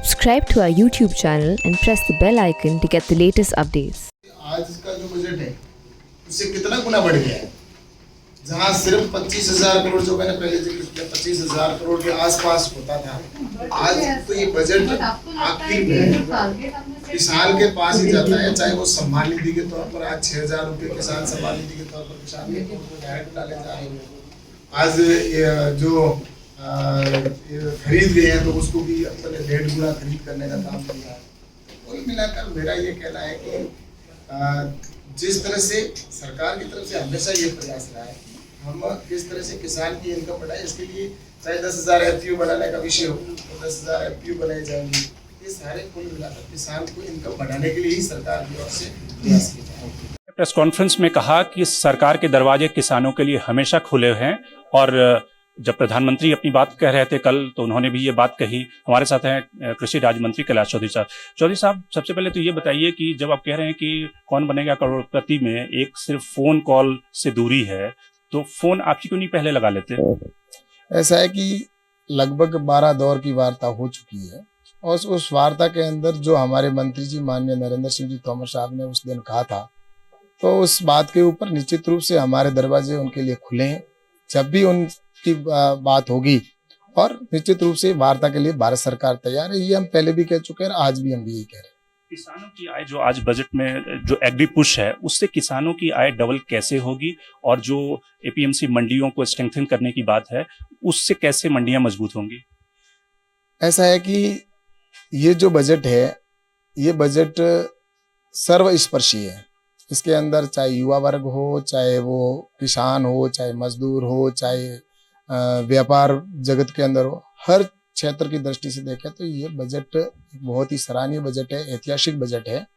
Subscribe to our YouTube channel and press the bell icon to get the latest updates. आज का जो budget है उससे कितना गुना बढ़ गया है। जहां सिर्फ 25,000 करोड़ जो मैंने पहले जिक्र किया 25,000 करोड़ के आसपास होता था, आज तो ये बजट आखिर में किसान के पास ही जाता है। चाहे वो सम्मान निधि के तौर पर आज 6,000 रुपये किसान सम्मान निधि के तौर पर किसान के अकाउंट में डायरेक्ट डाले जा रहे हैं। आज जो खरीद गए हैं तो उसको भी अपने 1.5 गुना खरीद करने का काम किया है। कुल मिलाकर मेरा ये कहना है कि जिस तरह से सरकार की तरफ से हमेशा ये प्रयास रहा है हम किस तरह से किसान की इनकम बढ़ाए, इसके लिए चाहे 10,000 FPU बढ़ाने का विषय हो तो 10,000 FPU बनाए जाएंगे। ये सारे कुल मिलाकर किसान को इनकम बढ़ाने के लिए ही सरकार की ओर से प्रयास किया जाए। प्रेस कॉन्फ्रेंस में कहा कि सरकार के दरवाजे किसानों के लिए हमेशा खुले हैं और जब प्रधानमंत्री अपनी बात कह रहे थे कल तो उन्होंने भी ये बात कही। हमारे साथ हैं कृषि राज्य मंत्री कैलाश चौधरी साहब। चौधरी साहब, सबसे पहले तो ये बताइए कि जब आप कह रहे हैं कि कौन बनेगा करोड़पति में एक सिर्फ फोन कॉल से दूरी है, तो फोन आपकी क्यों नहीं पहले लगा लेते? ऐसा है कि लगभग 12 दौर की वार्ता हो चुकी है और उस वार्ता के अंदर जो हमारे मंत्री जी माननीय नरेंद्र सिंह जी तोमर साहब ने उस दिन कहा था, तो उस बात के ऊपर निश्चित रूप से हमारे दरवाजे उनके लिए खुले हैं। जब भी उनकी बात होगी और निश्चित रूप से वार्ता के लिए भारत सरकार तैयार है। ये हम पहले भी कह चुके हैं, आज भी हम भी यही कह रहे हैं। किसानों की आय जो आज बजट में जो एग्री पुश है उससे किसानों की आय डबल कैसे होगी, और जो APMC मंडियों को स्ट्रेंथन करने की बात है उससे कैसे मंडियां मजबूत होंगी? ऐसा है कि ये जो बजट है ये बजट सर्वस्पर्शी है। इसके अंदर चाहे युवा वर्ग हो, चाहे वो किसान हो, चाहे मजदूर हो, चाहे व्यापार जगत के अंदर हो, हर क्षेत्र की दृष्टि से देखें तो ये बजट बहुत ही सराहनीय बजट है, ऐतिहासिक बजट है।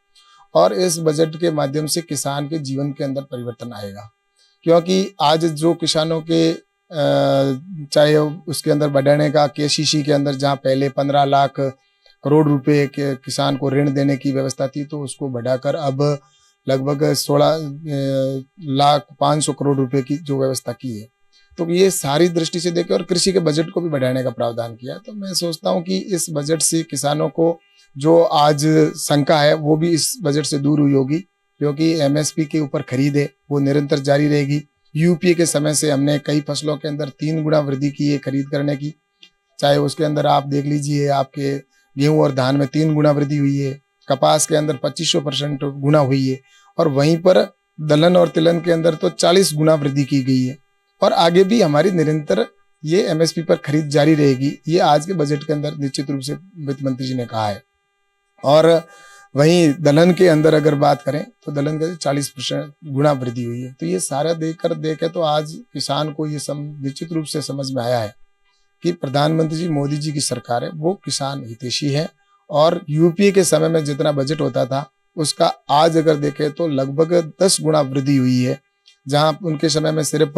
और इस बजट के माध्यम से किसान के जीवन के अंदर परिवर्तन आएगा, क्योंकि आज जो किसानों के चाहे उसके अंदर बढ़ाने का KCC के अंदर जहाँ पहले 15 लाख करोड़ रुपए के किसान को ऋण देने की व्यवस्था थी, तो उसको बढ़ाकर अब लगभग 16,500,000 करोड़ रुपए की जो व्यवस्था की है। तो ये सारी दृष्टि से देखें और कृषि के बजट को भी बढ़ाने का प्रावधान किया। तो मैं सोचता हूँ कि इस बजट से किसानों को जो आज शंका है वो भी इस बजट से दूर हुई होगी, क्योंकि MSP के ऊपर खरीद है वो निरंतर जारी रहेगी। UPA के समय से हमने कई फसलों के अंदर 3 गुना वृद्धि की है खरीद करने की। चाहे उसके अंदर आप देख लीजिए, आपके गेहूं और धान में 3 गुना वृद्धि हुई है, कपास के अंदर 2500% गुना हुई है, और वहीं पर दलहन और तिलहन के अंदर तो 40 गुना वृद्धि की गई है। और आगे भी हमारी निरंतर ये MSP पर खरीद जारी रहेगी। ये आज के बजट के अंदर निश्चित रूप से वित्त मंत्री जी ने कहा है। और वहीं दलहन के अंदर अगर बात करें तो दलहन के 40% गुना वृद्धि हुई है। तो ये सारा देखे तो आज किसान को ये निश्चित रूप से समझ में आया है कि प्रधानमंत्री जी मोदी जी की सरकार है वो किसान हितैषी है। और UPA के समय में जितना बजट होता था उसका आज अगर देखें तो लगभग 10 गुना वृद्धि हुई है। जहां उनके समय में सिर्फ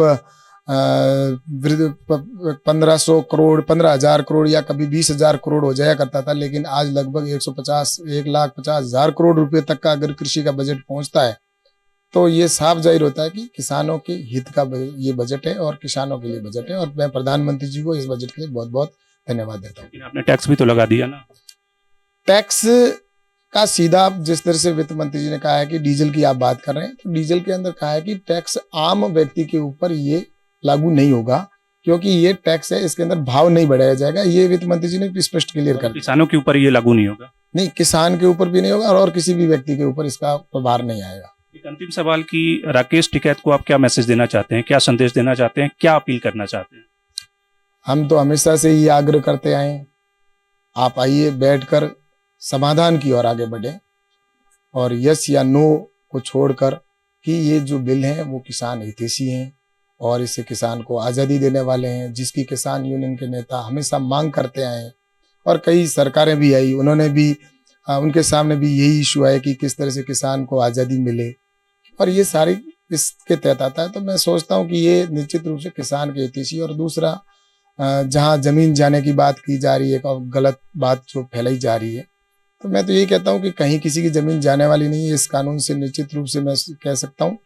1500 करोड़ 15,000 करोड़ या कभी 20,000 करोड़ हो जाया करता था, लेकिन आज लगभग 1,50,000 करोड़ रुपए तक का अगर कृषि का बजट पहुंचता है, तो ये साफ जाहिर होता है कि किसानों के हित का ये बजट है और किसानों के लिए बजट है। और मैं प्रधानमंत्री जी को इस बजट के लिए बहुत बहुत धन्यवाद देता हूँ। आपने टैक्स भी तो लगा दिया ना? टैक्स का सीधा जिस तरह से वित्त मंत्री जी ने कहा है कि डीजल की आप बात कर रहे हैं, तो डीजल के अंदर कहा है कि टैक्स आम व्यक्ति के ऊपर ये लागू नहीं होगा, क्योंकि ये टैक्स है, इसके अंदर भाव नहीं बढ़ाया जाएगा। ये वित्त मंत्री जी ने स्पष्ट क्लियर कर दिया। किसानों के ऊपर ये लागू नहीं होगा? नहीं, किसान के ऊपर भी नहीं होगा और किसी भी व्यक्ति के ऊपर इसका प्रभार नहीं आएगा। एक अंतिम सवाल कि राकेश टिकैत को आप क्या मैसेज देना चाहते हैं, क्या संदेश देना चाहते हैं, क्या अपील करना चाहते हैं? हम तो हमेशा से ये आग्रह करते आए, आप आइए, बैठकर समाधान की ओर आगे बढ़े और यस या नो को छोड़कर कि ये जो बिल हैं वो किसान हितैषी हैं और इससे किसान को आज़ादी देने वाले हैं, जिसकी किसान यूनियन के नेता हमेशा मांग करते आए हैं। और कई सरकारें भी आई, उन्होंने भी उनके सामने भी यही इशू है कि किस तरह से किसान को आज़ादी मिले, और ये सारी इसके तहत आता है। तो मैं सोचता हूँ कि ये निश्चित रूप से किसान के हितैषी। और दूसरा, जहाँ जमीन जाने की बात की जा रही है और गलत बात जो फैलाई जा रही है, तो मैं तो यही कहता हूँ कि कहीं किसी की जमीन जाने वाली नहीं है। इस कानून से निश्चित रूप से मैं कह सकता हूँ,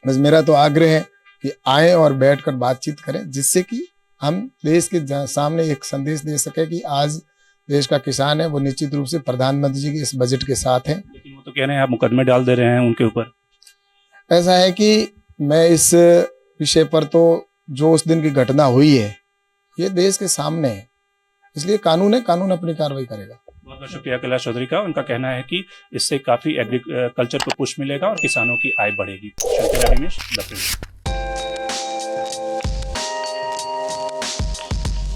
बस मेरा तो आग्रह है कि आए और बैठकर बातचीत करें, जिससे कि हम देश के सामने एक संदेश दे सके कि आज देश का किसान है वो निश्चित रूप से प्रधानमंत्री जी के इस बजट के साथ है। लेकिन वो तो कह रहे हैं आप मुकदमे डाल दे रहे हैं उनके ऊपर। ऐसा है कि मैं इस विषय पर तो जो उस दिन की घटना हुई है ये देश के सामने है, इसलिए कानून है, कानून अपनी कार्रवाई करेगा। बहुत बहुत शुक्रिया कैलाश चौधरी का। उनका कहना है कि इससे काफी एग्रीकल्चर को पुश मिलेगा और किसानों की आय बढ़ेगी। Shankar Ramesh, the print.